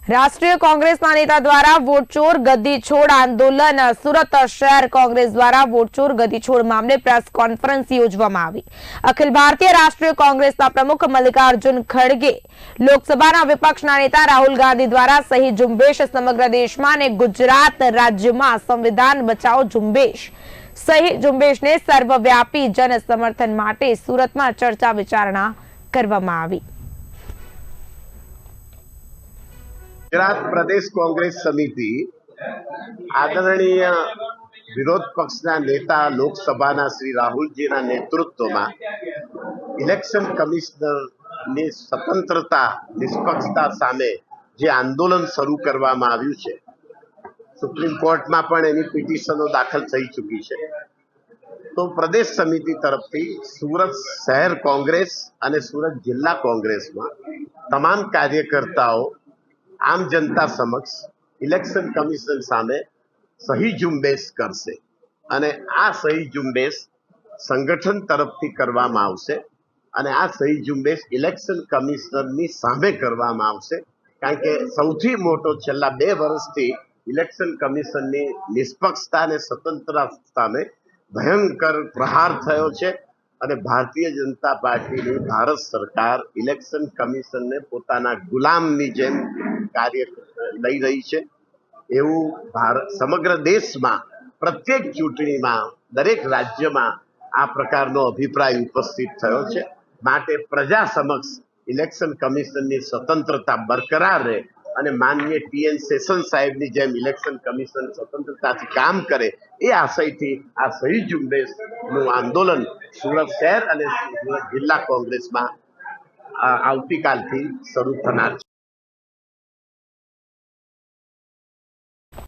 राष्ट्रीय कांग्रेसना नेता द्वारा वोट चोर गद्दी छोड़ आंदोलन। सूरत शहर कांग्रेस द्वारा वोट चोर गद्दी छोड़ मामले प्रेस कॉन्फ्रेंस योजવામાં આવી। अखिल भारतीय राष्ट्रीय कांग्रेसना प्रमुख मल्लिकार्जुन खड़गे, लोकसभाના विपक्षના नेता राहुल गांधी द्वारा सही झुंबेश समग्र देशમાં અને गुजरात राज्यમાં संविधान बचाओ झुंबेश सही झुंबेशને સર્વવ્યાપી જન સમર્થન માટે સુરતમાં ચર્ચા વિચારણા કરવામાં આવી। गुजरात प्रदेश कांग्रेस समिति आदरणीय विरोध पक्षना नेता लोकसभा श्री राहुलजी नेतृत्व में इलेक्शन कमिश्नर ने स्वतंत्रता निष्पक्षता सामे जे आंदोलन शुरू करवामां आव्युं छे, सुप्रीम कोर्ट में पण एनी पिटिशनो दाखल थई चूकी है। तो प्रदेश समिति तरफथी सूरत शहर कांग्रेस और सूरत जिला कांग्रेस में तमाम कार्यकर्ताओं आम जनता समक्ष इलेक्शन कमिशन सामे सही झुंबेश करशे अने आ सही झुंबेश संगठन तरफथी करवामां आवशे अने आ सही झुंबेश इलेक्शन कमिशनरनी सामे करवामां आवशे। कारण के सौथी मोटो छेल्ला 2 वर्षथी इलेक्शन कमिशननी निष्पक्षता अने स्वतंत्रता सामे भयंकर प्रहार थयो छे અને ભારતીય જનતા પાર્ટીની ભારત સરકાર ઇલેક્શન કમિશનને પોતાના ગુલામની જેમ કાર્ય લઈ રહી છે। એવું સમગ્ર દેશમાં પ્રત્યેક ચૂંટણીમાં દરેક રાજ્યમાં આ પ્રકારનો અભિપ્રાય ઉપસ્થિત થયો છે। માટે પ્રજા સમક્ષ ઇલેક્શન કમિશનની સ્વતંત્રતા બરકરાર રહે અને માનનીય ટીએન સેશન સાહેબની જેમ ઇલેક્શન કમિશન સ્વતંત્રતાથી કામ કરે એ આશયથી આ સહી ઝુંબેશનું આંદોલન सूरत शहर और सूरत जिला कांग्रेस में आवतीकालथी शरू थनार।